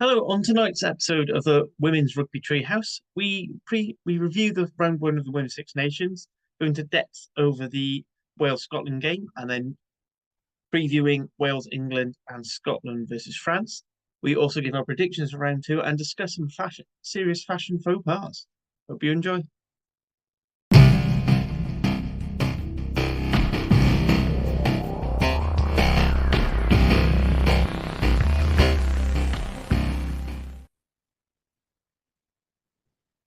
Hello, on tonight's episode of the Women's Rugby Treehouse, we review the round one of the Women's Six Nations, go into depth over the Wales-Scotland game, and then previewing Wales, England, and Scotland versus France. We also give our predictions for round two and discuss some serious fashion faux pas. Hope you enjoy.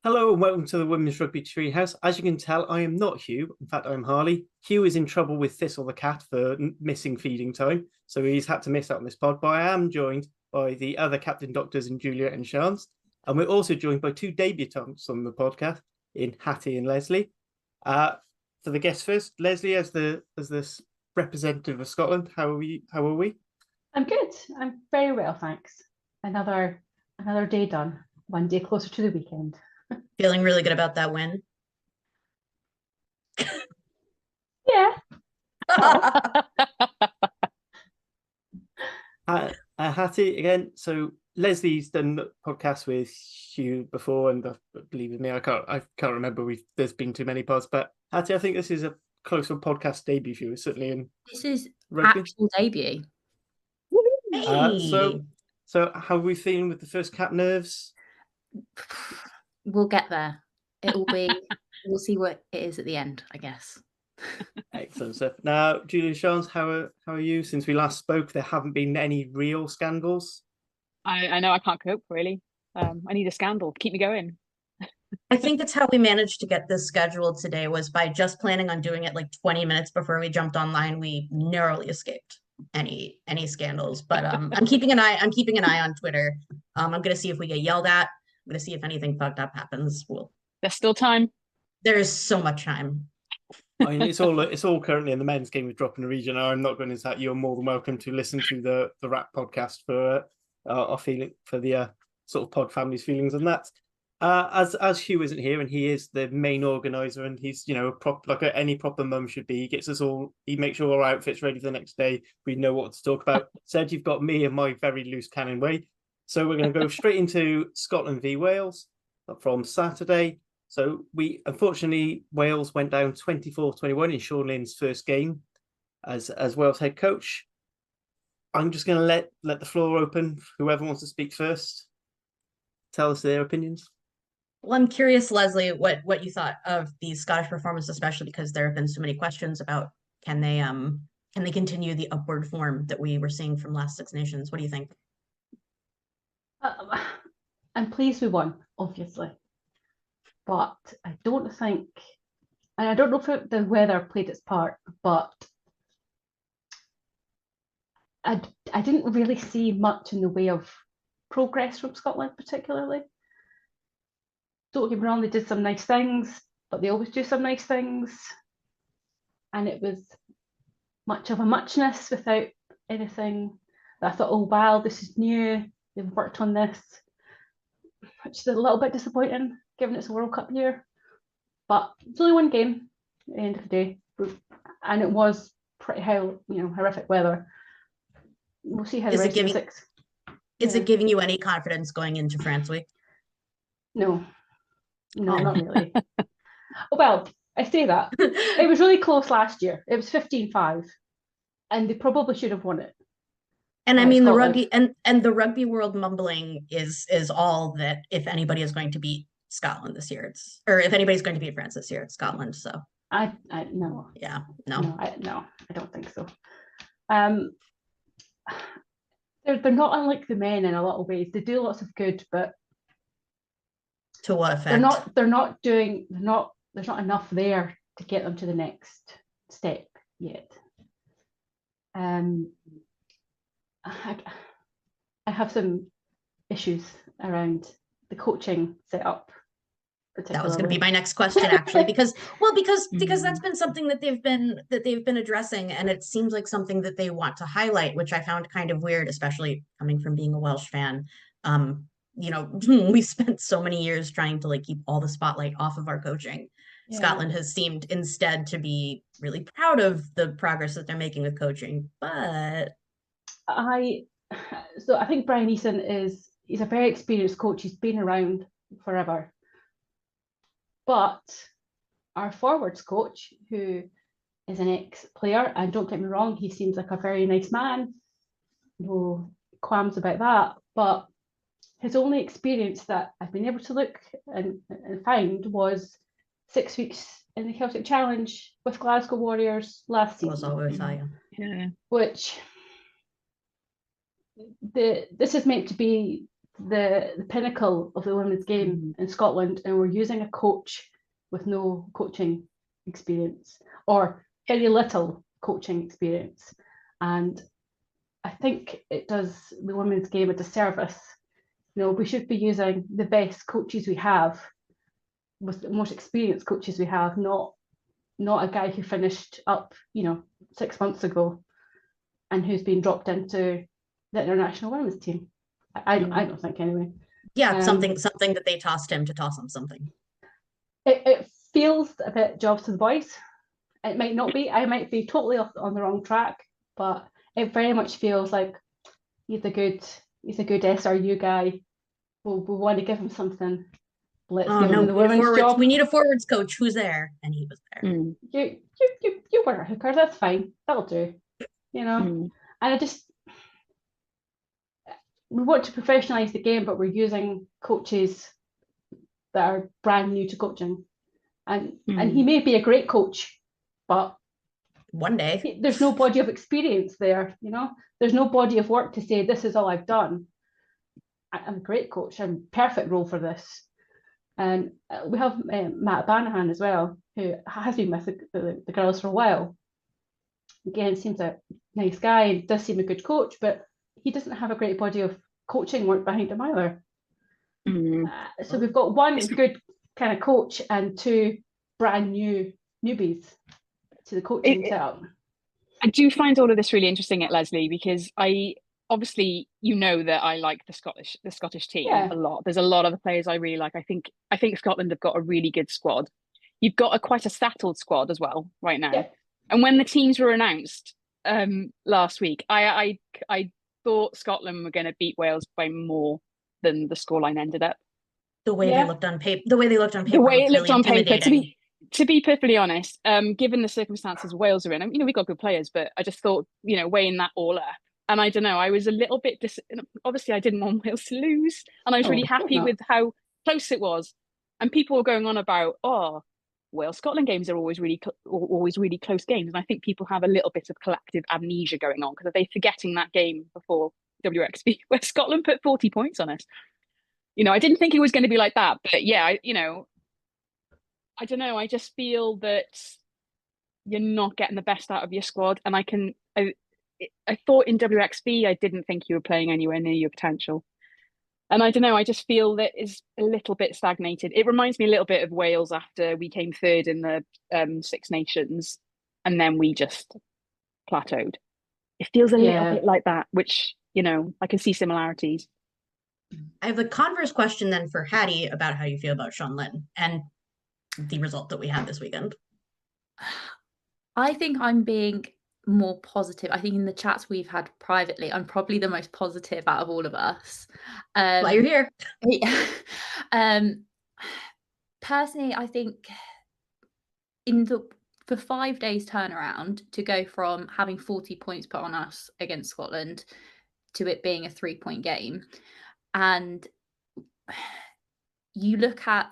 Hello and welcome to the Women's Rugby Treehouse. As you can tell, I am not Hugh. In fact, I'm Harley. Hugh is in trouble with Thistle the cat for missing feeding time, so he's had to miss out on this pod. But I am joined by the other captain doctors in Juliet and Shans, and we're also joined by two debutants on the podcast in Hattie and Leslie. For the guests first, Leslie, as this representative of Scotland, how are we? I'm good. I'm very well, thanks. Another day done. One day closer to the weekend. Feeling really good about that win. Yeah. Hattie again. So Leslie's done podcasts with you before, and believe with me, I can't remember. There's been too many pods, but Hattie, I think this is a close on podcast debut for you, certainly in this is rugby. Actual debut. So how are we feeling with the first cap nerves? We'll get there. It will be. We'll see what it is at the end, I guess. Excellent stuff. Now, Julia Shans, how are you? Since we last spoke, there haven't been any real scandals. I know I can't cope really. I need a scandal. Keep me going. I think that's how we managed to get this scheduled today, was by just planning on doing it like 20 minutes before we jumped online. We narrowly escaped any scandals, but I'm keeping an eye on Twitter. I'm gonna see if we get yelled at. I'm gonna see if anything fucked up happens. There's still time. There is so much time. I mean, it's all currently in the men's game with Drop in the Region. I'm not going to that. You're more than welcome to listen to the rap podcast for our feeling for the sort of pod family's feelings on that. As Hugh isn't here, and he is the main organizer, and he's like any proper mum should be. He gets us all. He makes sure our outfits ready for the next day. We know what to talk about. Said you've got me and my very loose cannon way. So we're going to go straight into Scotland v Wales from Saturday. So unfortunately, Wales went down 24-21 in Sean Lynn's first game as Wales head coach. I'm just going to let the floor open. Whoever wants to speak first, tell us their opinions. Well, I'm curious, Leslie, what you thought of the Scottish performance, especially because there have been so many questions about can they continue the upward form that we were seeing from last Six Nations? What do you think? I'm pleased we won, obviously, but I don't think, and I don't know if the weather played its part, but I didn't really see much in the way of progress from Scotland, particularly. Don't get me wrong, they did some nice things, but they always do some nice things, and it was much of a muchness without anything that I thought, oh wow, this is new. They've worked on this, which is a little bit disappointing given it's a World Cup year. But it's only one game at the end of the day, and it was pretty horrific weather. We'll see how the rest of the six. Is it giving you any confidence going into France week? No, not really. Well, I say that. It was really close last year. It was 15-5, and they probably should have won it. And I mean, Scotland. The rugby and the rugby world mumbling is all that if anybody is going to beat Scotland this year, or if anybody's going to beat France this year, it's Scotland. So I no. Yeah, no. I don't think so. They're not unlike the men in a lot of ways. They do lots of good, but to what effect? There's not enough there to get them to the next step yet. I have some issues around the coaching setup. That was going to be my next question, actually, because that's been something that they've been addressing, and it seems like something that they want to highlight, which I found kind of weird, especially coming from being a Welsh fan. We spent so many years trying to keep all the spotlight off of our coaching. Yeah. Scotland has seemed instead to be really proud of the progress that they're making with coaching, but I think Brian Eason is he's a very experienced coach. He's been around forever. But our forwards coach, who is an ex-player, and don't get me wrong, he seems like a very nice man, no qualms about that, but his only experience that I've been able to look and find was 6 weeks in the Celtic Challenge with Glasgow Warriors last season. Was always Yeah. Which this is meant to be the pinnacle of the women's game in Scotland, and we're using a coach with no coaching experience or very little coaching experience, and I think it does the women's game a disservice. We should be using the best coaches we have, with the most experienced coaches we have, not a guy who finished up 6 months ago and who's been dropped into the international women's team. I don't think, anyway. Yeah, something that they tossed him to toss him something. It feels a bit jobs to the boys. It might not be. I might be totally on the wrong track, but it very much feels like he's a good SRU guy. We want to give him something. Let's give him the women's job. We need a forwards coach. Who's there? And he was there. You were a hooker. That's fine. That'll do. And we want to professionalise the game, but we're using coaches that are brand new to coaching, and he may be a great coach, but one day there's no body of experience there. There's no body of work to say this is all I've done. I'm a great coach. I'm perfect role for this. And we have Matt Banahan as well, who has been with the girls for a while. Again, seems a nice guy, does seem a good coach, but he doesn't have a great body of coaching work behind him either. So we've got one good kind of coach and two brand new newbies to the coaching setup. I do find all of this really interesting at Leslie, because obviously that I like the Scottish team a lot. There's a lot of the players I really like. I think Scotland have got a really good squad. You've got quite a settled squad as well right now. Yeah. And when the teams were announced last week, I thought Scotland were going to beat Wales by more than the scoreline ended up. The way they looked on paper. The way it looked really on paper. To be perfectly honest, given the circumstances Wales are in, we got good players, but I just thought, weighing that all up, and I don't know, I was a little bit obviously I didn't want Wales to lose, and I was really happy with how close it was. And people were going on about, Wales-Scotland games are always really close games, and I think people have a little bit of collective amnesia going on, because are they forgetting that game before WXB where Scotland put 40 points on us? I didn't think it was going to be like that, but I don't know. I just feel that you're not getting the best out of your squad, and I thought in WXB I didn't think you were playing anywhere near your potential, and I don't know. I just feel that is a little bit stagnated. It reminds me a little bit of Wales after we came third in the Six Nations, and then we just plateaued. It feels a little bit like that, which I can see similarities. I have a converse question then for Hattie about how you feel about Sean Lynn and the result that we had this weekend. I think I'm being more positive. I think in the chats we've had privately, I'm probably the most positive out of all of us. Why you're here. Personally, I think for 5 days turnaround to go from having 40 points put on us against Scotland to it being a 3-point game, and you look at,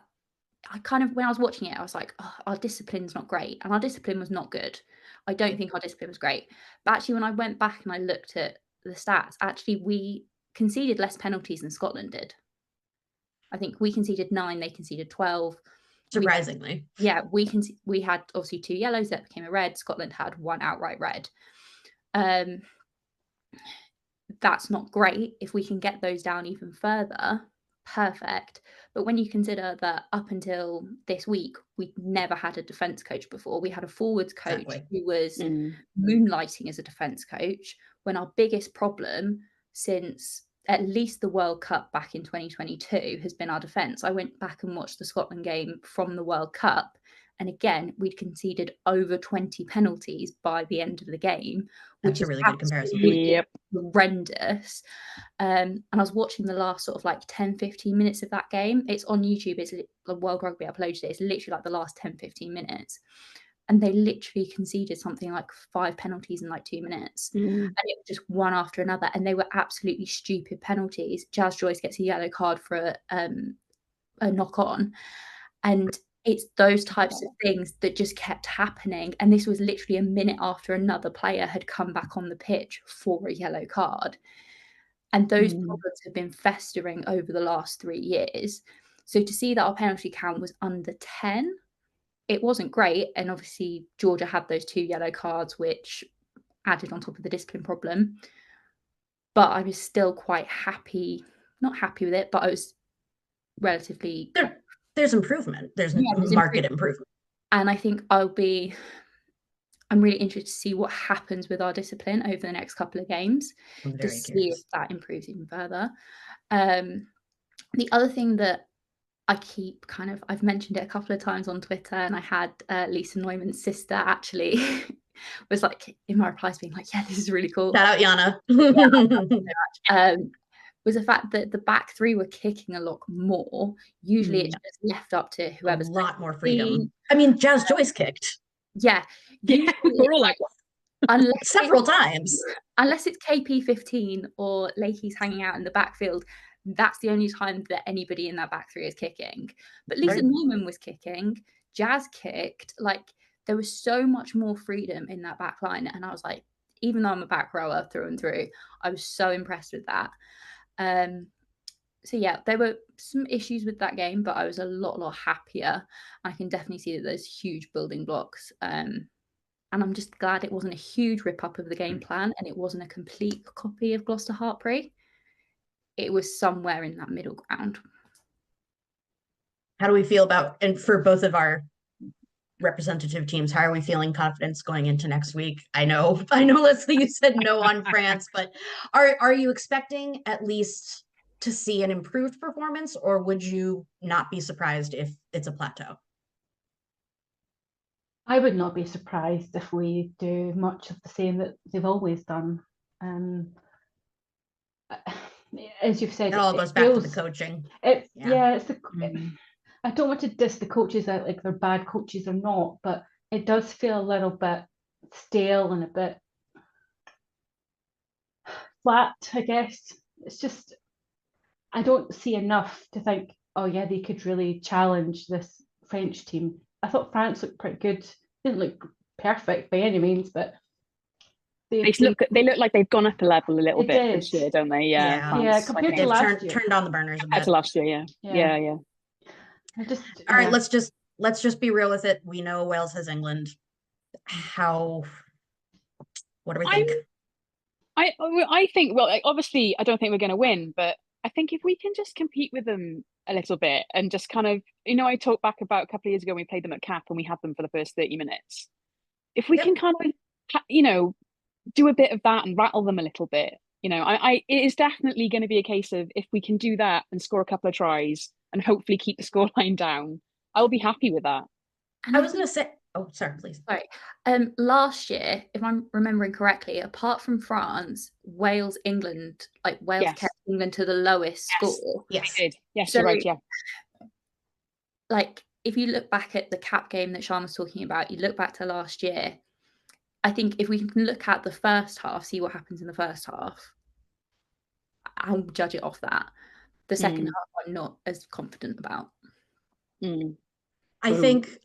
when I was watching it, I was like, our discipline's not great, and our discipline was not good. I don't think our discipline was great. But actually, when I went back and I looked at the stats, actually we conceded less penalties than Scotland did. I think we conceded 9, they conceded 12. Surprisingly. We had obviously 2 yellows that became a red. Scotland had 1 outright red. That's not great. If we can get those down even further, perfect. But when you consider that up until this week, we'd never had a defence coach before. We had a forwards coach who was moonlighting as a defence coach, when our biggest problem since at least the World Cup back in 2022 has been our defence. I went back and watched the Scotland game from the World Cup, And again, we'd conceded over 20 penalties by the end of the game, which That's a really good comparison. yep, horrendous. And I was watching the last sort of like 10-15 minutes of that game. It's on YouTube. It's World Rugby uploaded it. It's literally like the last 10-15 minutes. And they literally conceded something like 5 penalties in like 2 minutes. And it was just one after another. And they were absolutely stupid penalties. Jazz Joyce gets a yellow card for a knock on. And it's those types of things that just kept happening. And this was literally a minute after another player had come back on the pitch for a yellow card. And those problems have been festering over the last 3 years. So to see that our penalty count was under 10, it wasn't great. And obviously Georgia had those 2 yellow cards, which added on top of the discipline problem. But I was still quite happy, not happy with it, but I was relatively... There's improvement. There's market improvement. And I think I'm really interested to see what happens with our discipline over the next couple of games to see if that improves even further. The other thing that I keep I've mentioned it a couple of times on Twitter, and I had Lisa Neumann's sister actually was like in my replies being like, yeah, this is really cool. Shout out Yana. Was the fact that the back 3 were kicking a lot more. Usually it's just left up to whoever's a lot more freedom. I mean, Jazz Joyce kicked. Yeah. We're all like, several times. Unless it's KP15 or Lakey's hanging out in the backfield, that's the only time that anybody in that back 3 is kicking. But Lisa Neumann was kicking, Jazz kicked. Like, there was so much more freedom in that back line. And I was like, even though I'm a back rower through and through, I was so impressed with that. So yeah, there were some issues with that game, but I was a lot happier. I can definitely see that there's huge building blocks. And I'm just glad it wasn't a huge rip up of the game plan, and it wasn't a complete copy of Gloucester Hartpury. It was somewhere in that middle ground. How do we feel about, and for both of our representative teams, how are we feeling confidence going into next week? I know, Leslie, you said no on France, but are you expecting at least to see an improved performance, or would you not be surprised if it's a plateau? I would not be surprised if we do much of the same that they've always done. As you've said, it all goes back to the coaching. It's the. I don't want to diss the coaches out like they're bad coaches or not, but it does feel a little bit stale and a bit flat, I guess. It's just, I don't see enough to think, oh yeah, they could really challenge this French team. I thought France looked pretty good. Didn't look perfect by any means, but they look like they've gone up a level a little bit this year, don't they? Yeah, compared to last year. Turned on the burners a bit. Compared to last year, yeah. All right, let's just be real with it. We know Wales has England. What do we think? I think, well, obviously I don't think we're going to win, but I think if we can just compete with them a little bit and just kind of, I talked back about a couple of years ago when we played them at CAP and we had them for the first 30 minutes. If we can kind of, do a bit of that and rattle them a little bit, it is definitely going to be a case of if we can do that and score a couple of tries and hopefully keep the scoreline down, I'll be happy with that. I was going to say, oh, sorry, please. Sorry. Last year, if I'm remembering correctly, apart from France, Wales kept England to the lowest score. Yes, they did. Yes, so, you're right, yeah. Like, if you look back at the CAP game that Sian was talking about, you look back to last year, I think if we can look at the first half, see what happens in the first half, I'll judge it off that. The second half, I'm not as confident about. I think.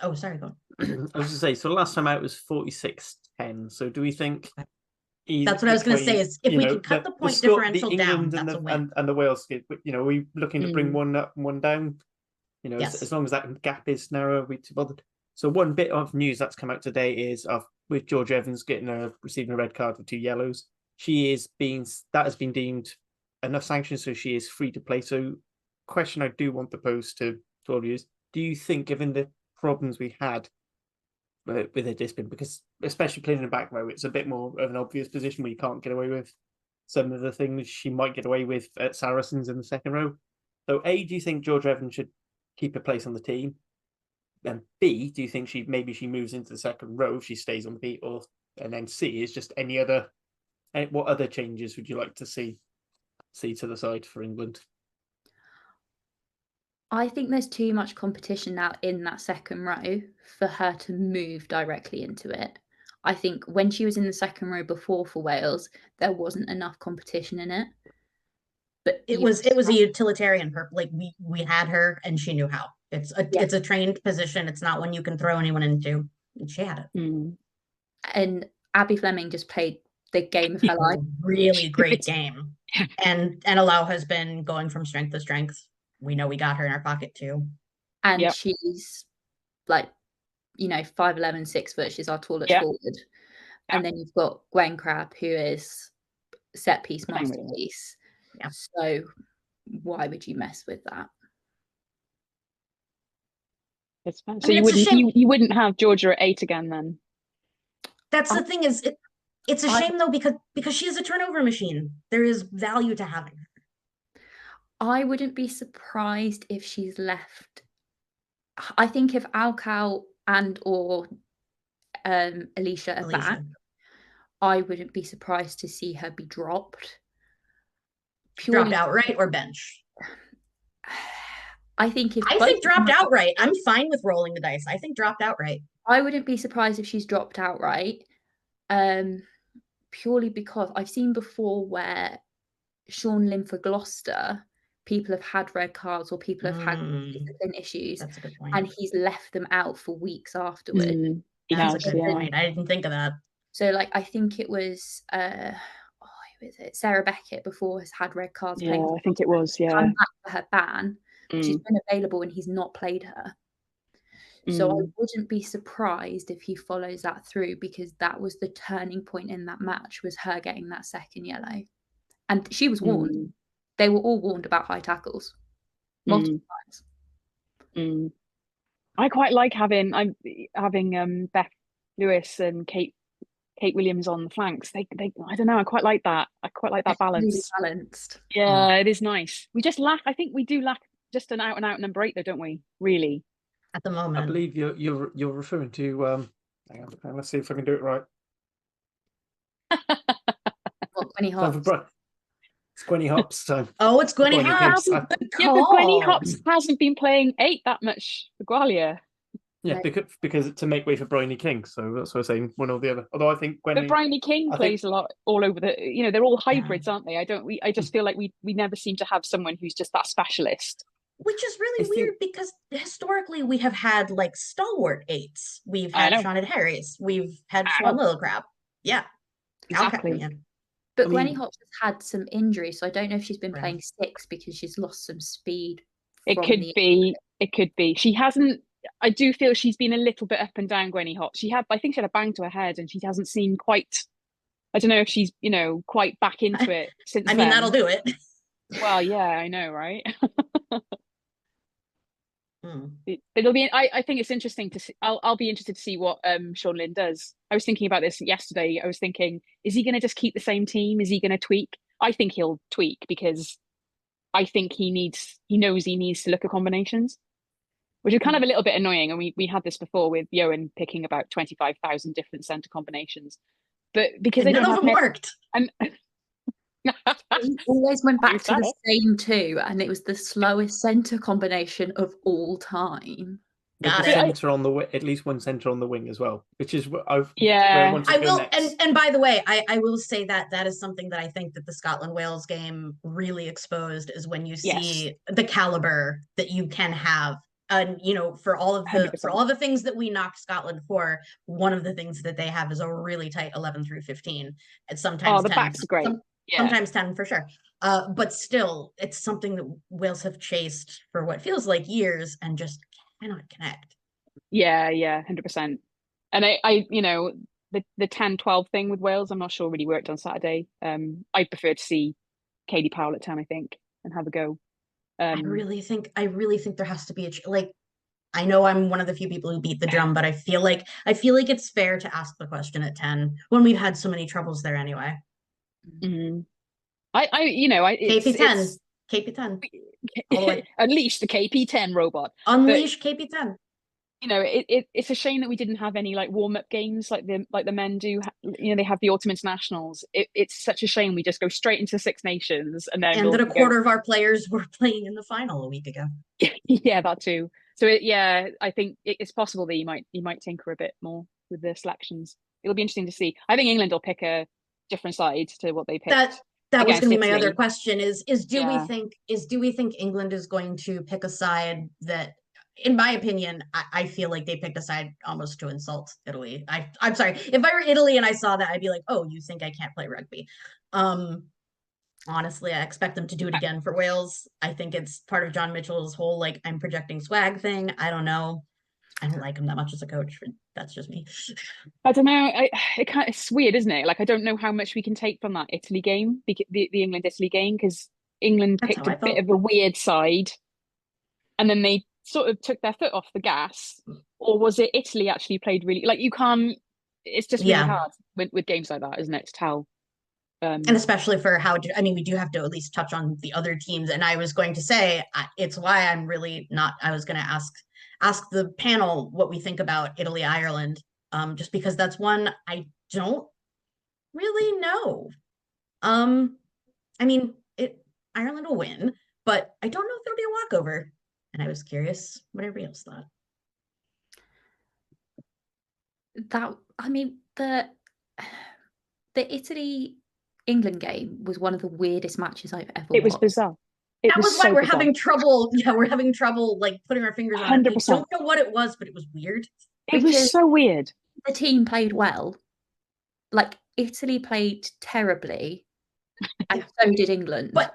Oh, sorry, go on. I was going to say, so last time out was 46-10. So do we think? That's what I was going to say. Is if we can cut the point differential down, that's a win. And the Wales skid, are we looking to bring one up and one down? Yes. As long as that gap is narrow, we too bothered. So one bit of news that's come out today is with George Evans receiving a red card with 2 yellows. That has been deemed enough sanctions, so she is free to play. So, question I do want to pose to all of you is: do you think, given the problems we had with her discipline, because especially playing in the back row, it's a bit more of an obvious position where you can't get away with some of the things she might get away with at Saracens in the second row. So, A, do you think George Evans should keep a place on the team? then B, do you think maybe she moves into the second row if she stays on the beat, and then C is just what other changes would you like to see to the side for England? I think there's too much competition now in that second row for her to move directly into it. I think when she was in the second row before for Wales, there wasn't enough competition in it. But it was a utilitarian purpose. Like we had her and she knew how. It's a trained position. It's not one you can throw anyone into. And she had it. Mm. And Abby Fleming just played the game of her life. Really great game. And Allow has been going from strength to strength. We know we got her in our pocket too. And she's like, 5'11", 6 foot. She's our tallest forward. And then you've got Gwen Crabb, who is set piece masterpiece. Yeah. So why would you mess with that? It's fine. So you wouldn't have Georgia at 8 again then? That's the thing is it's a shame though because she is a turnover machine. There is value to having her. I wouldn't be surprised if she's left. I think if Alcal or Alicia are back, I wouldn't be surprised to see her be dropped. Dropped outright or bench? I think dropped outright. I'm fine with rolling the dice. I think dropped outright. I wouldn't be surprised if she's dropped outright. Purely because I've seen before where Sean Lynn for Gloucester, people have had red cards or people have had discipline issues. That's a good point. And he's left them out for weeks afterwards. That's a good point. I didn't think of that. So I think it was who is it? Sarah Beckett before has had red cards. Yeah, I think it was. Yeah, come back for her ban. She's been available and he's not played her. So I wouldn't be surprised if he follows that through, because that was the turning point in that match, was her getting that second yellow. And she was warned. They were all warned about high tackles multiple times. I quite like having Beth Lewis and Kate Williams on the flanks. They I don't know, I quite like that. I quite like that balance. Really balanced. Yeah, it is nice. We just lack, I think we do lack just an out and out number 8 though, don't we? Really. At the moment. I believe you're referring to hang on, let's see if I can do it right. Gwenny Hobbs. It's Gwenny Hobbs time. Oh, it's Gwenny Hobbs. Yeah, but Gwenny Hobbs hasn't been playing 8 that much for Gwalia. Yeah, because to make way for Bryony King, so that's what I'm saying, one or the other. Although I think Gwenny, but Bryony King plays a lot all over the. They're all hybrids, aren't they? I just feel like we never seem to have someone who's just that specialist. Which is really weird because historically we have had like stalwart 8s. We've had Shauna Harris. We've had Swan Lillicrap. Yeah, exactly. But Gwenny Hobbs has had some injuries, so I don't know if she's been playing 6 because she's lost some speed. It could be. She hasn't. I do feel she's been a little bit up and down, Gwenny Hobbs. I think she had a bang to her head, and she hasn't seemed quite. I don't know if she's, quite back into it since. I mean, that'll do it. Well, yeah, I know, right? It'll be. I think it's interesting to see. I'll be interested to see what Sean Lynn does. I was thinking about this yesterday. I was thinking, is he going to just keep the same team? Is he going to tweak? I think he'll tweak, because I think he knows he needs to look at combinations, which is kind of a little bit annoying. And we had this before with Johan picking about 25,000 different centre combinations, but because they none of them worked. And he always went back to the same 2, and it was the slowest centre combination of all time. Centre on the at least one centre on the wing as well, which is what I will. And by the way, I will say that is something that I think that the Scotland-Wales game really exposed, is when you see the caliber that you can have. And for all of the things that we knocked Scotland for, one of the things that they have is a really tight 11 through 15. It's sometimes the 10. backs are great. Sometimes 10 for sure. But still, it's something that Wales have chased for what feels like years and just cannot connect. Yeah, 100%. And I the 10-12 thing with Wales, I'm not sure really worked on Saturday. I'd prefer to see Katie Powell at 10, I think, and have a go. I really think there has to be I know I'm one of the few people who beat the drum, but I feel like it's fair to ask the question at 10 when we've had so many troubles there anyway. Mm-hmm. KP10. Unleash the KP10 robot. Unleash KP10. you know, it's a shame that we didn't have any like warm-up games like the men do. You know, they have the autumn internationals. It's such a shame we just go straight into Six Nations and then that a quarter of our players were playing in the final a week ago. Yeah, that too. So I think it's possible that you might tinker a bit more with the selections. It'll be interesting to see. I think England will pick a different side to what they picked. That was going to be my Italy. other question: do we think England is going to pick a side that, in my opinion, I feel like they picked a side almost to insult Italy. I'm sorry, if I were Italy and I saw that, I'd be like, oh, you think I can't play rugby? Honestly, I expect them to do it again for Wales. I think it's part of John Mitchell's whole like I'm projecting swag thing. I don't know. I don't like him that much as a coach. That's just me. I don't know. It's weird, isn't it? Like I don't know how much we can take from that Italy game, the England-Italy game, because England picked a bit of a weird side, and then they sort of took their foot off the gas. Or was it Italy actually played really like you can't? It's just really hard with games like that, isn't it, to tell? And especially for we do have to at least touch on the other teams. And I was going to say, it's why I'm really not, I was going to ask the panel what we think about Italy, Ireland, just because that's one I don't really know. Ireland will win, but I don't know if it'll be a walkover. And I was curious what everybody else thought. The Italy England game was one of the weirdest matches I've ever watched. It was bizarre. That was why we're having trouble. Yeah, we're having trouble like putting our fingers on 100%. it. I don't know what it was, but it was weird. It was so weird. The team played well. Like Italy played terribly, and so did England. But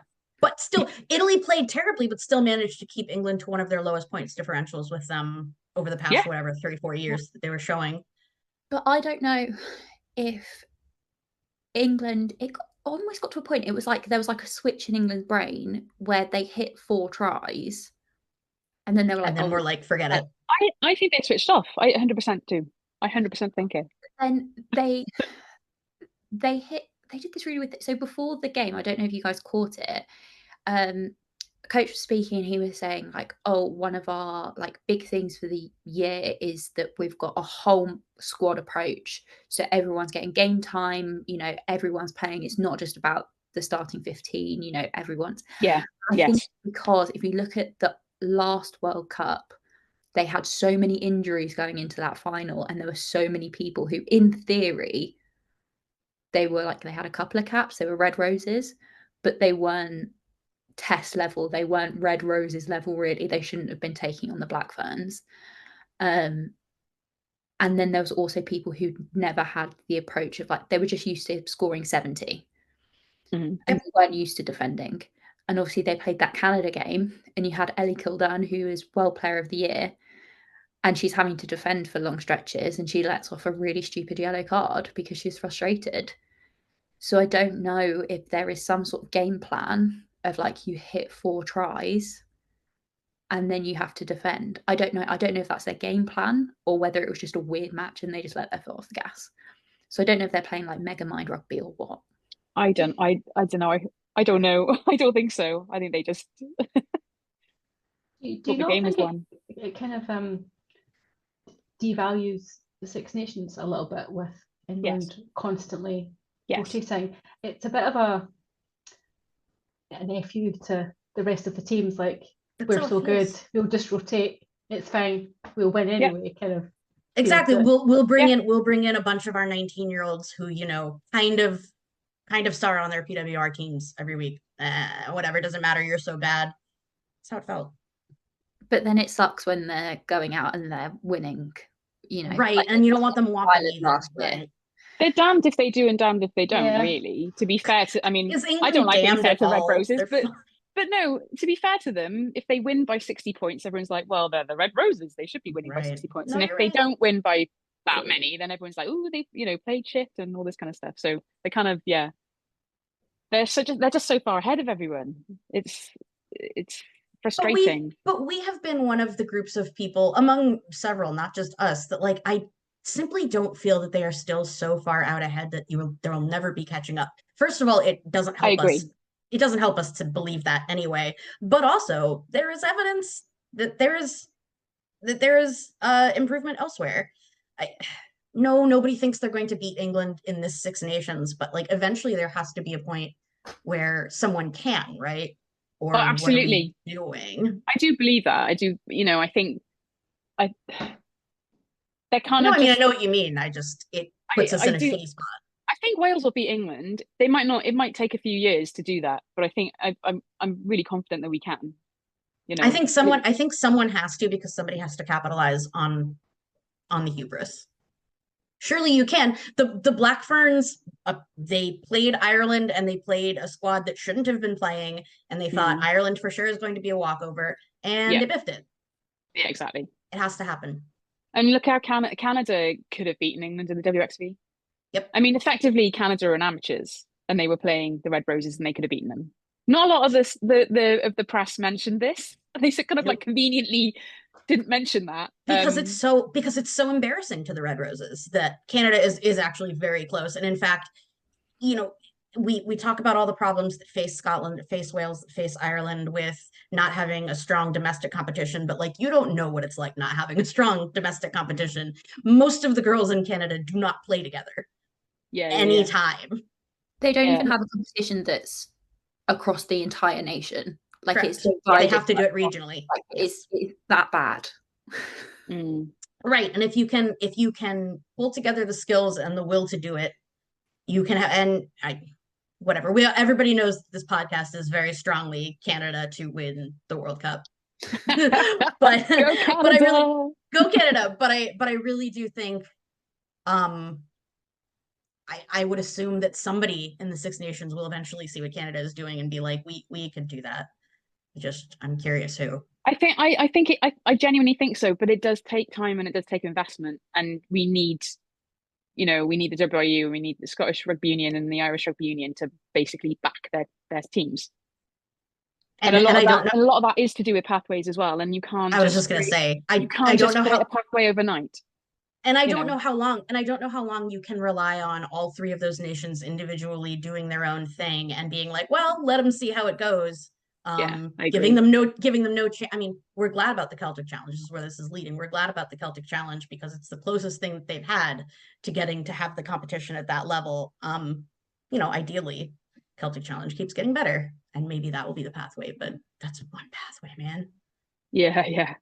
still, Italy played terribly, but still managed to keep England to one of their lowest points differentials with them over the past 3-4 years that they were showing. But I don't know if England, almost got to a point, it was like there was like a switch in England's brain where they hit 4 tries and then they were like, and then we're like, forget it. I think they switched off. I 100% do. I 100% think it. And they did this really with it. So before the game, I don't know if you guys caught it, coach was speaking, he was saying like, oh, one of our like big things for the year is that we've got a whole squad approach, so everyone's getting game time, you know, everyone's playing. It's not just about the starting 15, you know, everyone's I think because if you look at the last World Cup, they had so many injuries going into that final, and there were so many people who in theory they were like, they had a couple of caps, they were red roses, but they weren't test level, they weren't red roses level really. They shouldn't have been taking on the Black Ferns. And then there was also people who never had the approach of like, they were just used to scoring 70 and they weren't used to defending. And obviously they played that Canada game, and you had Ellie Kildan, who is World Player of the Year, and she's having to defend for long stretches, and she lets off a really stupid yellow card because she's frustrated. So I don't know if there is some sort of game plan of like you hit 4 tries and then you have to defend. I don't know if that's their game plan or whether it was just a weird match and they just let their foot off the gas. So I don't know if they're playing like mega mind rugby or what. I don't know. I don't know. I don't think so. I think they just do you the game is one. It kind of devalues the Six Nations a little bit with England constantly rotating. It's a bit of an FU to the rest of the teams, like we're so good, we'll just rotate, it's fine, we'll win anyway. Kind of exactly. We'll bring in a bunch of our 19-year-olds who, you know, kind of start on their PWR teams every week. Whatever, doesn't matter, you're so bad. That's how it felt. But then it sucks when they're going out and they're winning, you know, right? Like, and you don't want them whopping last year. They're damned if they do and damned if they don't, really. To be fair to, I mean, I don't like being fair to Red Roses, but no, to be fair to them, if they win by 60 points, everyone's like, well, they're the Red Roses, they should be winning by 60 points. And if they don't win by that many, then everyone's like, oh, they, you know, played shit and all this kind of stuff. So they kind of, they're just so far ahead of everyone. It's frustrating. But we have been one of the groups of people among several, not just us, that like I simply don't feel that they are still so far out ahead that there will never be catching up. First of all, it doesn't help us. It doesn't help us to believe that anyway. But also, there is evidence that there is there is improvement elsewhere. Nobody thinks they're going to beat England in this Six Nations, but like eventually there has to be a point where someone can, right? Or absolutely. What are we doing? I do believe that. I do, I think they're kind of. No, I mean, I know what you mean. It puts us in a shitty spot. I think Wales will beat England. They might not. It might take a few years to do that, but I think I'm really confident that we can. I think someone has to, because somebody has to capitalize on the hubris. Surely you can. The Black Ferns, they played Ireland, and they played a squad that shouldn't have been playing, and they thought Ireland for sure is going to be a walkover, and they biffed it. Yeah, exactly. It has to happen. And look how Canada could have beaten England in the WXV. Yep. I mean, effectively, Canada are amateurs, and they were playing the Red Roses, and they could have beaten them. Not a lot of the press mentioned this. They kind of like conveniently didn't mention that because it's so embarrassing to the Red Roses that Canada is actually very close. And in fact, we talk about all the problems that face Scotland, that face Wales, that face Ireland with not having a strong domestic competition, but like, you don't know what it's like not having a strong domestic competition. Most of the girls in Canada do not play together anytime. They don't even have a competition that's across the entire nation. Like Correct. It's divided, they have to do it regionally. Like it's that bad. Right. And if you can pull together the skills and the will to do it, you can have, whatever. Everybody knows this podcast is very strongly Canada to win the World Cup. but I really go Canada. But I really do think I would assume that somebody in the Six Nations will eventually see what Canada is doing and be like, we could do that. I'm curious who. I genuinely think so, but it does take time and it does take investment, and we need the WRU, we need the Scottish Rugby Union and the Irish Rugby Union to basically back their teams. And a lot of that is to do with pathways as well. And you can't. I was just going to say, I don't know how a pathway overnight. And I don't know how long you can rely on all three of those nations individually doing their own thing and being like, well, let them see how it goes. Giving them no I mean, we're glad about the Celtic Challenge. This is where this is leading. We're glad about the Celtic Challenge because it's the closest thing that they've had to getting to have the competition at that level. Ideally, Celtic Challenge keeps getting better, and maybe that will be the pathway. But that's one pathway, man. Yeah.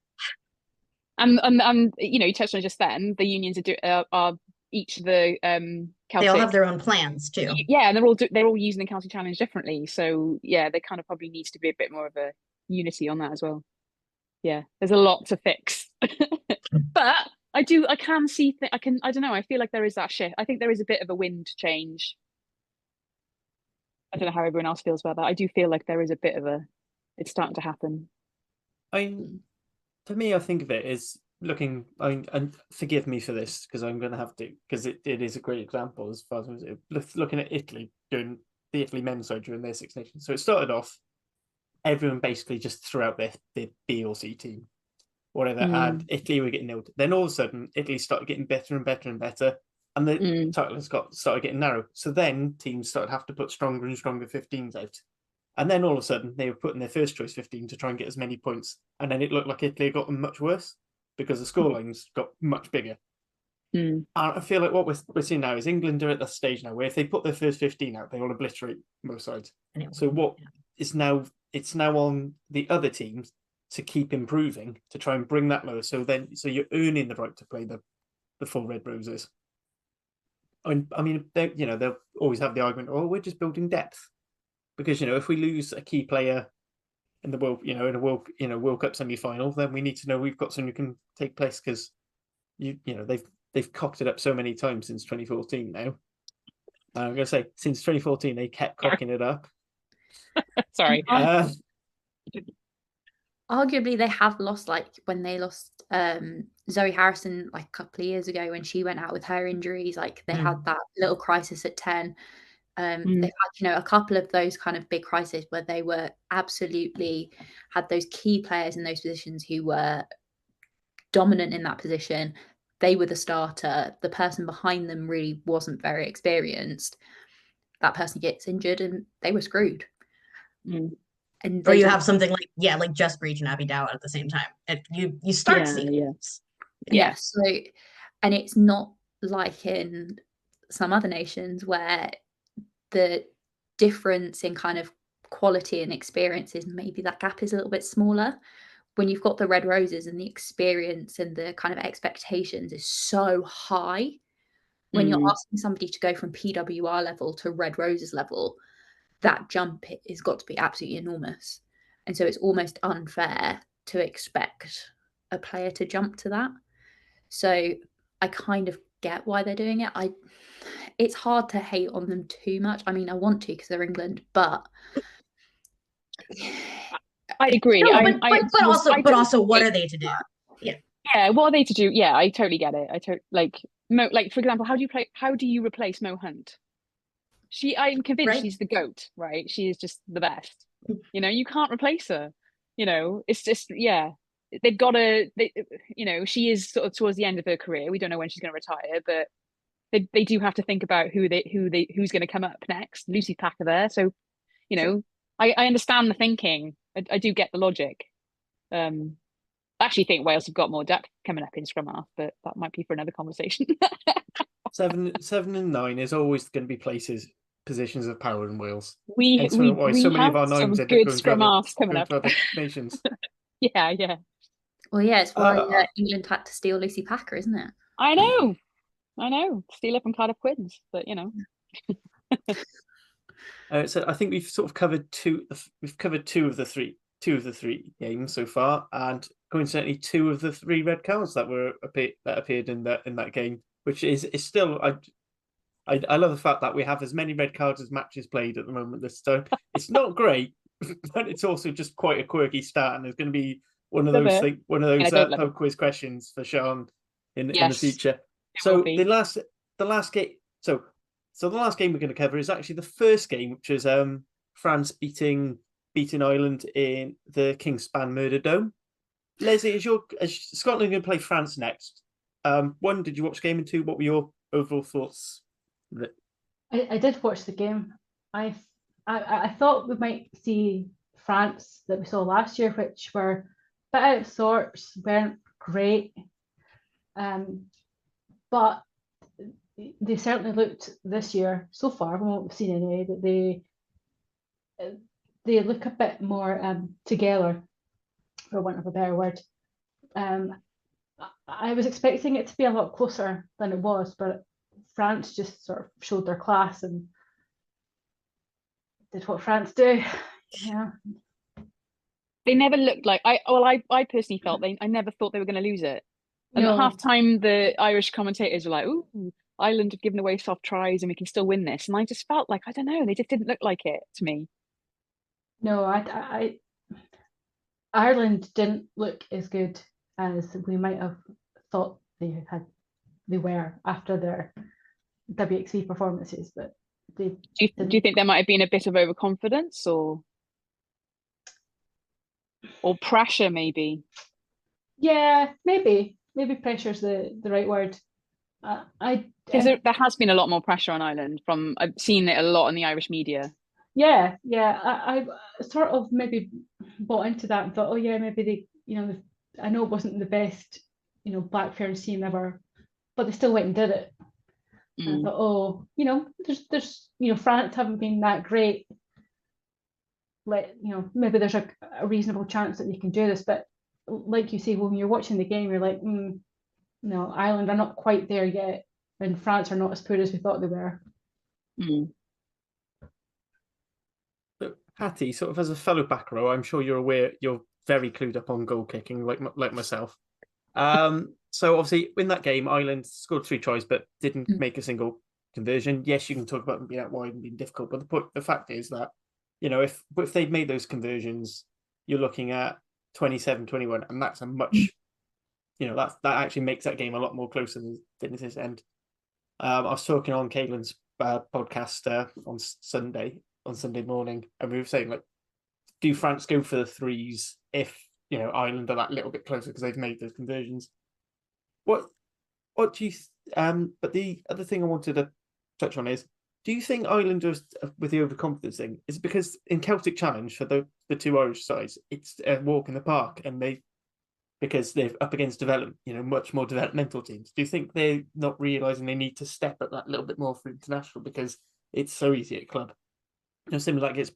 And you touched on just then, the unions are each of the Celtic. They all have their own plans too. Yeah, and they're all using the Celtic Challenge differently. So yeah, there kind of probably needs to be a bit more of a unity on that as well. Yeah, there's a lot to fix, but I can see. I don't know. I feel like there is that shift. I think there is a bit of a wind change. I don't know how everyone else feels about that. I do feel like there is a bit of it's starting to happen. For me, I think of it as looking, and forgive me for this because I'm going to have to, because it is a great example as far as looking at Italy, doing the Italy men's side during their Six Nations. So it started off, everyone basically just threw out their B or C team, whatever, and Italy were getting nilled. Then all of a sudden, Italy started getting better and better and better, and the title started getting narrow. So then teams started having to put stronger and stronger 15s out. And then all of a sudden, they were putting their first choice 15 to try and get as many points. And then it looked like Italy had gotten much worse because the scorelines got much bigger. And I feel like what we're seeing now is England are at that stage now where if they put their first 15 out, they will obliterate both sides. So it's now on the other teams to keep improving, to try and bring that lower. So you're earning the right to play the full Red Roses. I mean, they'll always have the argument, oh, we're just building depth. Because if we lose a key player in the World Cup semi-final, then we need to know we've got someone who can take place because they've cocked it up so many times since 2014 now. I'm going to say since 2014 they kept cocking it up. Sorry. Arguably, they have lost, like when they lost Zoe Harrison like a couple of years ago when she went out with her injuries. Like they had that little crisis at 10. They've had, a couple of those kind of big crises where they were absolutely had those key players in those positions who were dominant in that position. They were the starter. The person behind them really wasn't very experienced. That person gets injured and they were screwed. And Or they you don't- have something like Just Breach and Abby Dowd at the same time. And you start seeing it. Yeah. So, and it's not like in some other nations where the difference in kind of quality and experiences, maybe that gap is a little bit smaller. When you've got the Red Roses and the experience and the kind of expectations is so high, when you're asking somebody to go from PWR level to Red Roses level, that jump has got to be absolutely enormous. And so it's almost unfair to expect a player to jump to that. So I kind of get why they're doing it. It's hard to hate on them too much. I mean, I want to because they're England, but I agree. No, but also, what are they to do? Yeah, what are they to do? Yeah, I totally get it. Like for example, how do you replace Mo Hunt? I'm convinced Right. she's the GOAT, right? She is just the best. You can't replace her. It's just, yeah. They've got she is sort of towards the end of her career. We don't know when she's going to retire, but they do have to think about who's going to come up next. Lucy Packer there, so I understand the thinking. I do get the logic. I actually think Wales have got more depth coming up in scrum half, but that might be for another conversation. 7 and 9 is always going to be positions of power in Wales. We so many of our have some names good scrum halves coming up. Other nations. Yeah. Well, yeah, it's why England had to steal Lucy Packer, isn't it? I know. Steal up and Cardiff Quins, but So I think we've sort of covered two of the three games so far, and coincidentally 2 of the 3 red cards that appeared in that game, which is still I love the fact that we have as many red cards as matches played at the moment this time. It's not great, but it's also just quite a quirky stat, and there's going to be one of those pub quiz questions for Sian in the future. So the last game. So the last game we're going to cover is actually the first game, which is France beating Ireland in the Kingspan Murder Dome. Leslie, is Scotland going to play France next? 1, did you watch the game? And 2, what were your overall thoughts? I did watch the game. I thought we might see France that we saw last year, which were a bit out of sorts, weren't great, but they certainly looked this year so far from what we've seen anyway that they look a bit more together, for want of a better word. I was expecting it to be a lot closer than it was, but France just sort of showed their class and did what France do. Yeah. They never looked like I personally felt I never thought they were going to lose it. And No. at half time, the Irish commentators were like, "Ooh, Ireland have given away soft tries and we can still win this." And I just felt like, I don't know, they just didn't look like it to me. No, Ireland didn't look as good as we might have thought they were after their WXV performances, but do you think there might have been a bit of overconfidence or pressure, maybe? Yeah, maybe pressure's the right word. Because there has been a lot more pressure on Ireland. I've seen it a lot in the Irish media. Yeah. I sort of maybe bought into that and thought, oh yeah, maybe they, I know it wasn't the best, Black Ferns team ever, but they still went and did it. And I thought, oh, there's France haven't been that great. Maybe there's a reasonable chance that they can do this, but like you say, when you're watching the game, you're like, no, Ireland are not quite there yet, and France are not as poor as we thought they were. So, Hattie, sort of as a fellow back row, I'm sure you're very clued up on goal kicking, like myself. So obviously in that game, Ireland scored 3 tries but didn't make a single conversion. Yes, you can talk about them being out wide and being difficult, but the fact is that if they'd made those conversions, you're looking at 27-21, and that's a much that actually makes that game a lot more closer than it is. And I was talking on Caitlin's podcast on Sunday morning, and we were saying, like, do France go for the 3s if Ireland are that little bit closer because they've made those conversions? What do you? But the other thing I wanted to touch on is Do you think Islanders, with the overconfidence thing, is it because in Celtic Challenge for the two Irish sides, it's a walk in the park, and because they're up against much more developmental teams? Do you think they're not realising they need to step up that little bit more for international because it's so easy at club? Similar like it's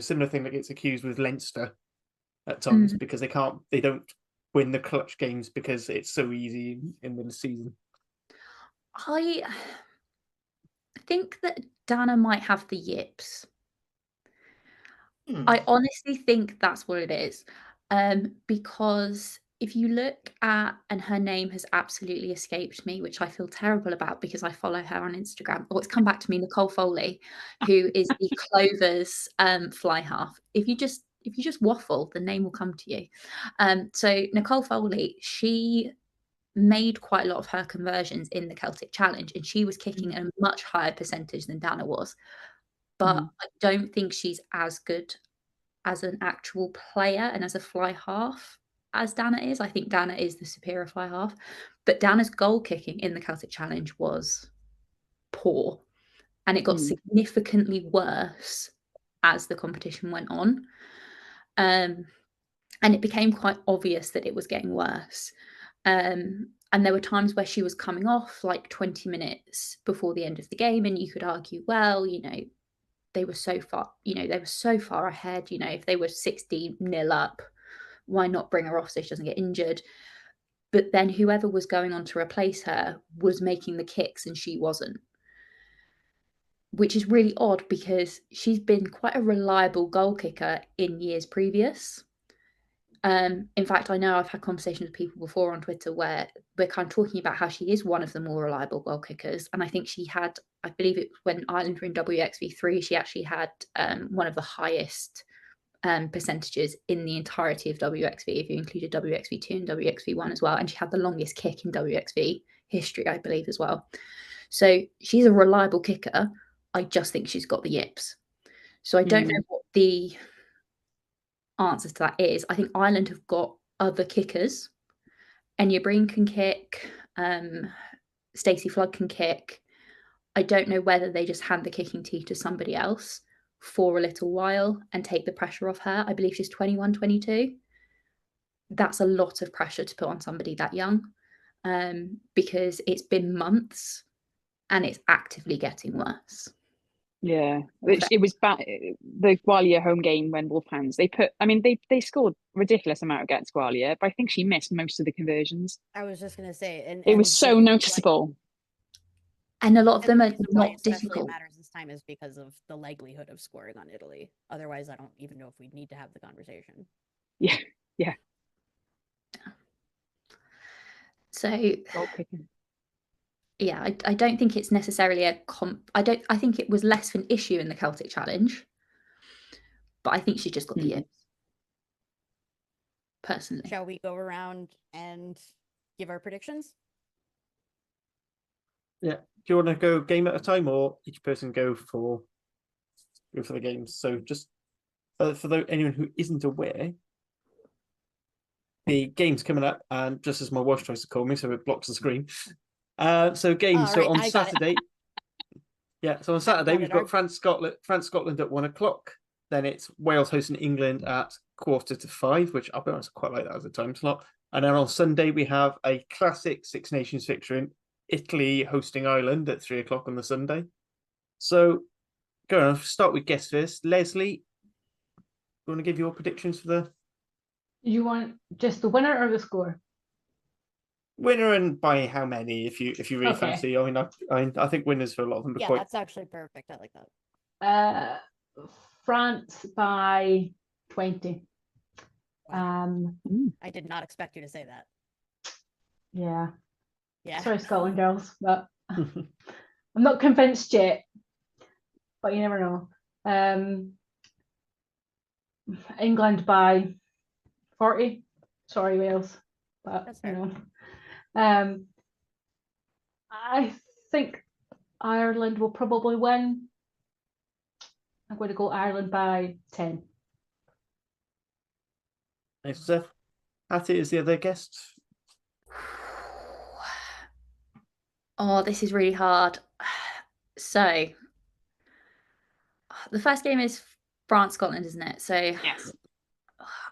similar thing that gets accused with Leinster at times because they don't win the clutch games because it's so easy in the season. I think that Dana might have the yips. I honestly think that's what it is. Because if you look at, and her name has absolutely escaped me, which I feel terrible about because I follow her on Instagram. Oh, it's come back to me, Nicole Foley, who is the Clovers fly half. If you just waffle, the name will come to you. So Nicole Foley, she made quite a lot of her conversions in the Celtic Challenge, and she was kicking a much higher percentage than Dana was. But I don't think she's as good as an actual player and as a fly half as Dana is. I think Dana is the superior fly half, but Dana's goal kicking in the Celtic Challenge was poor, and it got significantly worse as the competition went on. And it became quite obvious that it was getting worse. And there were times where she was coming off like 20 minutes before the end of the game, and you could argue, well, they were so far ahead. If they were 60-0 up, why not bring her off so she doesn't get injured? But then whoever was going on to replace her was making the kicks and she wasn't, which is really odd because she's been quite a reliable goal kicker in years previous. In fact, I know I've had conversations with people before on Twitter where we're kind of talking about how she is one of the more reliable goal kickers. And I think she had, I believe it was when Ireland were in WXV3, she actually had one of the highest percentages in the entirety of WXV, if you included WXV2 and WXV1 as well. And she had the longest kick in WXV history, I believe, as well. So she's a reliable kicker. I just think she's got the yips. So I don't know what the answer to that is. I think Ireland have got other kickers. Enya Breen can kick. Stacey Flood can kick. I don't know whether they just hand the kicking tee to somebody else for a little while and take the pressure off her. I believe she's 21, 22. That's a lot of pressure to put on somebody that young, because it's been months and it's actively getting worse. Yeah, it was bad. The Gwalia home game when Wolfhounds, they scored ridiculous amount against Gwalia, but I think she missed most of the conversions. I was just gonna say, and it was so noticeable. And a lot of them are not difficult. It matters this time is because of the likelihood of scoring on Italy. Otherwise, I don't even know if we need to have the conversation. Yeah. So, goal kicking. Yeah, I don't think it's necessarily I think it was less of an issue in the Celtic Challenge, but I think she just got the yips. Personally. Shall we go around and give our predictions? Yeah. Do you want to go game at a time, or each person go for the games? So just for anyone who isn't aware, the game's coming up, and just as my wife tries to call me, so it blocks the screen. So games. Oh, so right, on Saturday, so on Saturday we've got France Scotland at 1:00. Then it's Wales hosting England at 4:45, which I'll be honest, I quite like that as a time slot. And then on Sunday we have a classic Six Nations fixture in Italy hosting Ireland at 3:00 on the Sunday. So go on, start with guests first. Leslie, you want to give your predictions for the? You want just the winner or the score? Winner, and by how many, if you really fancy. I mean, I think winners for a lot of them. Yeah, that's actually perfect. I like that. France by 20. I did not expect you to say that. Yeah. Yeah. Sorry, Scotland girls, but I'm not convinced yet. But you never know. England by 40. Sorry, Wales, but That's fair. I think Ireland will probably win. I'm going to go Ireland by 10. Thanks, Seth. Hattie is the other guest. Oh, this is really hard. So the first game is France, Scotland, isn't it? So Yes.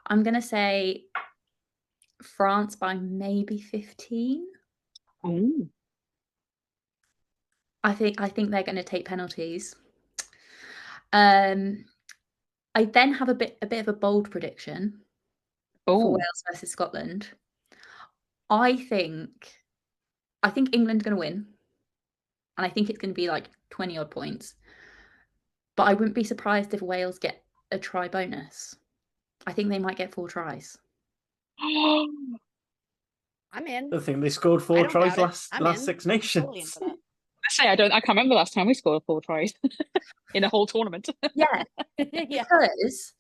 I'm gonna say France by maybe 15. Ooh. I think they're going to take penalties. I then have a bit of a bold prediction for Wales versus Scotland. I think England's going to win, and I think it's going to be like 20 odd points. But I wouldn't be surprised if Wales get a try bonus. I think they might get 4 tries. I'm in. I think they scored 4 don't tries doubt it. last Six Nations. Totally into that. I can't remember last time we scored 4 tries in a whole tournament. Yeah, Yeah. because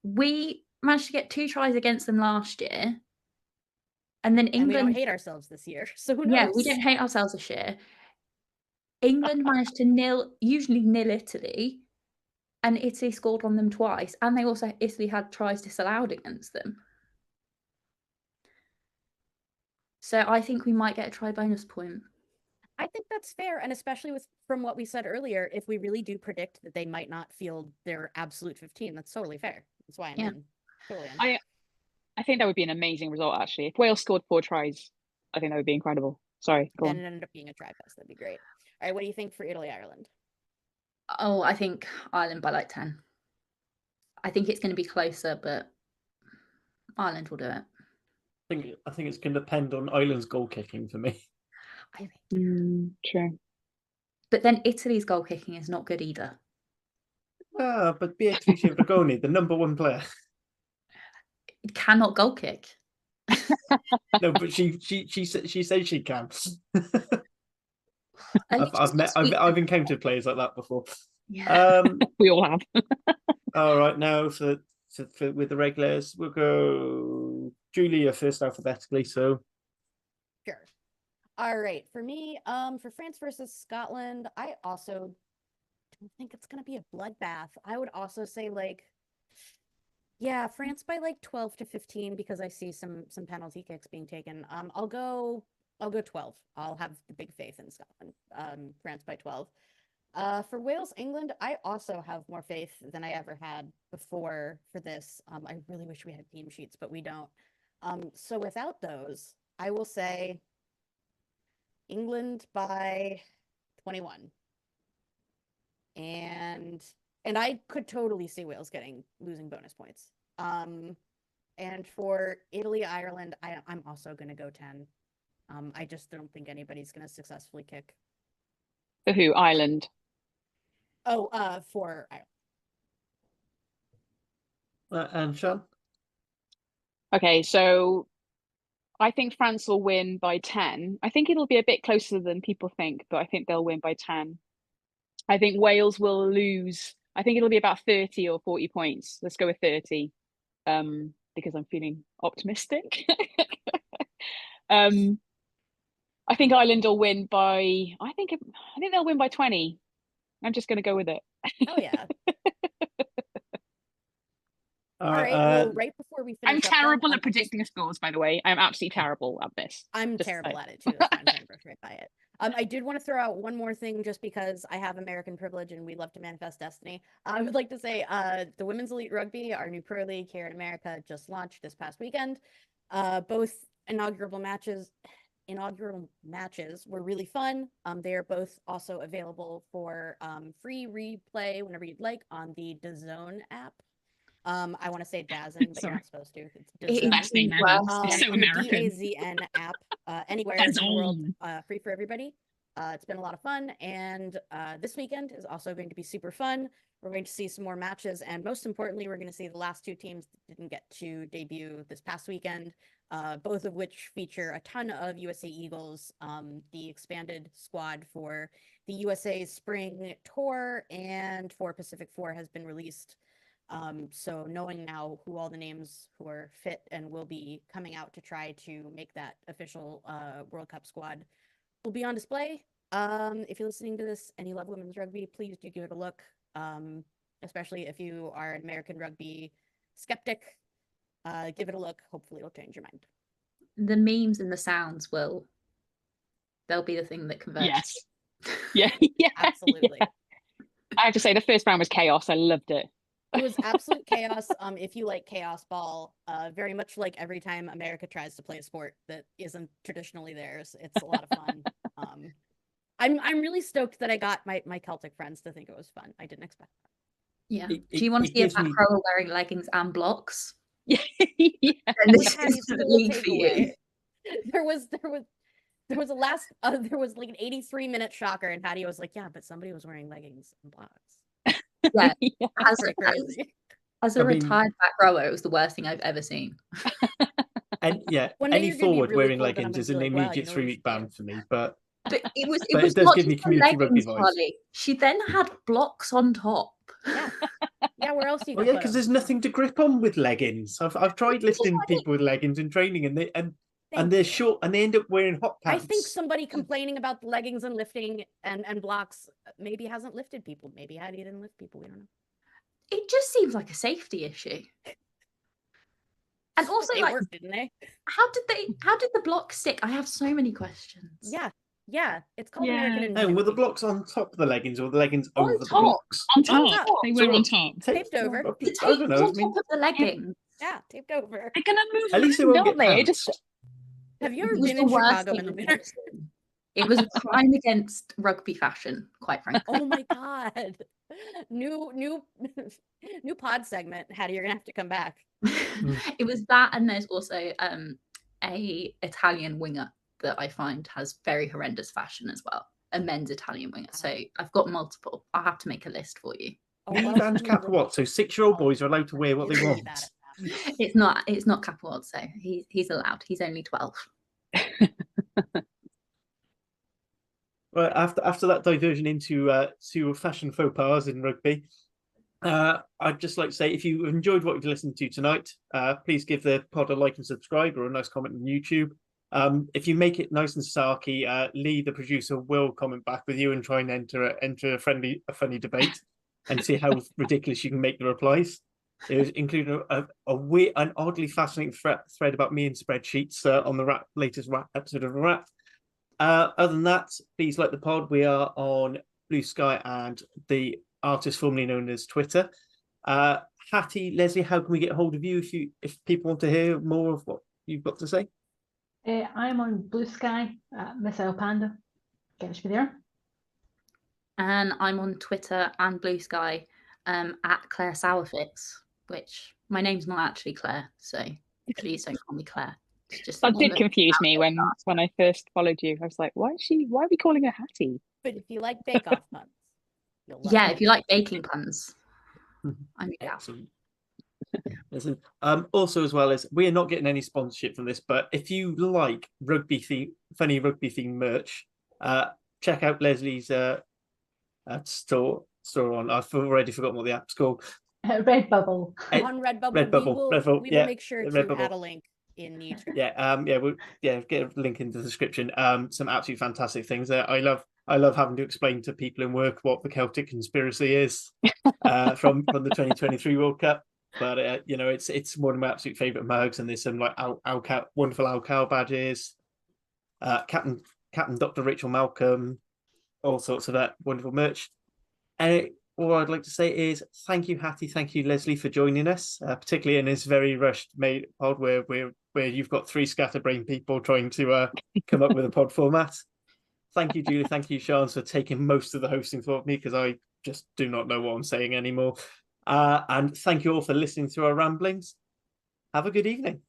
we managed to get 2 tries against them last year, and then And we don't England. hate ourselves this year, so who knows? Yeah, we don't hate ourselves this year. England managed to usually nil Italy, and Italy scored on them twice, and Italy had tries disallowed against them. So I think we might get a try bonus point. I think that's fair, and especially from what we said earlier, if we really do predict that they might not field their absolute 15, that's totally fair. That's why I'm in. Totally in. I think that would be an amazing result, actually. If Wales scored 4 tries, I think that would be incredible. Sorry, go on. Then it ended up being a try fest. That'd be great. All right, what do you think for Italy, Ireland? Oh, I think Ireland by like 10. I think it's going to be closer, but Ireland will do it. I think it's going to depend on Ireland's goal kicking for me. I think. True. But then Italy's goal kicking is not good either. But Beatrice Bergoni, the number 1 player. Cannot goal kick. No, but she says she can. I've encountered players like that before. Yeah. We all have. All right, now for with the regulars, we'll go Julia first alphabetically. So Sure. All right, for me, for France versus Scotland, I also don't think it's gonna be a bloodbath. I would also say France by 12 to 15 because I see some penalty kicks being taken. I'll go 12. I'll have the big faith in Scotland. France by 12. For Wales, England, I also have more faith than I ever had before for this. I really wish we had team sheets, but we don't. So without those, I will say England by 21. And I could totally see Wales losing bonus points. And for Italy, Ireland, I'm also going to go 10. I just don't think anybody's going to successfully kick. For who? Ireland. Oh, for Ireland. And Sean? Okay, so I think France will win by 10. I think it'll be a bit closer than people think, but I think they'll win by 10. I think Wales will lose. I think it'll be about 30 or 40 points. Let's go with 30, because I'm feeling optimistic. I think Ireland will win by. I think they'll win by 20. I'm just going to go with it. Oh yeah. All right. Well, right before we finish, I'm terrible at predicting scores. By the way, I'm absolutely terrible at this. I'm terrible at it too. That's why I'm trying to brush right by it. I did want to throw out one more thing, just because I have American privilege and we love to manifest destiny. I would like to say, the Women's Elite Rugby, our new pro league here in America, just launched this past weekend. Both inaugural matches were really fun. They are both also available for free replay whenever you'd like on the DAZN app. I want to say DAZN, but you're not supposed to. It's DAZN. It's so American. DAZN app, anywhere in the world, free for everybody. It's been a lot of fun, and this weekend is also going to be super fun. We're going to see some more matches, and most importantly, we're going to see the last 2 teams that didn't get to debut this past weekend, both of which feature a ton of USA Eagles, the expanded squad for the USA Spring Tour and for Pacific 4 has been released. So knowing now who all the names who are fit and will be coming out to try to make that official World Cup squad will be on display. If you're listening to this and you love women's rugby, please do give it a look. Especially if you are an American rugby skeptic, give it a look. Hopefully it'll change your mind. The memes and the sounds they'll be the thing that converts. Yes. Yeah, Absolutely. yeah. I have to say, the first round was chaos. I loved it. It was absolute chaos. If you like chaos ball, very much like every time America tries to play a sport that isn't traditionally theirs, it's a lot of fun. I'm really stoked that I got my Celtic friends to think it was fun. I didn't expect that. Yeah. Do you want to see a back rower wearing leggings and blocks? Yeah. And this is the league for you. There was like an 83-minute shocker, and Hattie was like, "Yeah, but somebody was wearing leggings and blocks." Yeah, Yeah. as a retired back rower, it was the worst thing I've ever seen. And yeah, any forward wearing leggings is an immediate 3-week ban for me. But it does give me community rugby vibes. Harley. She then had blocks on top. Yeah, where else you? Well, yeah, because there's nothing to grip on with leggings. I've tried lifting people with leggings in training, and they're short, and they end up wearing hot pants. I think somebody complaining about the leggings and lifting and blocks maybe hasn't lifted people. Maybe Hattie didn't lift people. We don't know. It just seems like a safety issue. And also, they like, worked, didn't they? How did the block stick? I have so many questions. Yeah. It's called American Ingenuity. And were the blocks on top of the leggings, or the leggings over the blocks? On top. They were on top. Taped over. The tape was on top of the leggings. Yeah, taped over. They're gonna move. At least they won't get they? Have you ever been in Chicago in the winter? It was a crime against rugby fashion, quite frankly. Oh my god! New pod segment. Hattie, you're gonna have to come back. It was that, and there's also a Italian winger that I find has very horrendous fashion as well. A men's Italian winger. So I've got multiple. I'll have to make a list for you. And Capawat. So 6-year-old boys are allowed to wear what they want. It's not Capawat, so he's allowed. He's only 12. Well, after that diversion into to fashion faux pas in rugby, I'd just like to say, if you enjoyed what you've listened to tonight, please give the pod a like and subscribe, or a nice comment on YouTube. If you make it nice and sarky, Lee, the producer, will comment back with you and try and enter a funny debate and see how ridiculous you can make the replies. It was including a weird and oddly fascinating thread about me and spreadsheets on the latest episode of Rat. Other than that, please like the pod. We are on Blue Sky and the artist formerly known as Twitter. Hattie, Leslie, how can we get hold of you if people want to hear more of what you've got to say? I'm on Blue Sky, Miss Owl Panda. Catch me there. And I'm on Twitter and Blue Sky at Claire Sourfix, which my name's not actually Claire, so please don't call me Claire. That did confuse me when I first followed you. I was like, why are we calling her Hattie? But if you like bake-off puns, if you like baking puns, I'm excellent. Listen, also, as well as, we are not getting any sponsorship from this, but if you like funny rugby themed merch, check out Leslie's store on. I've already forgotten what the app's called. Redbubble. On Redbubble. We will make sure to add a link in the description. We'll get a link in the description. Some absolutely fantastic things there. I love having to explain to people in work what the Celtic conspiracy is from the 2023 World Cup. But it's one of my absolute favourite mugs, and there's some like wonderful Alcal badges, Captain Dr. Rachel Malcolm, all sorts of that wonderful merch. All I'd like to say is thank you, Hattie, thank you, Leslie, for joining us, particularly in this very rushed made pod where you've got 3 scatterbrained people trying to come up with a pod format. Thank you, Julie. Thank you, Sian, for taking most of the hosting for me, because I just do not know what I'm saying anymore. And thank you all for listening to our ramblings. Have a good evening.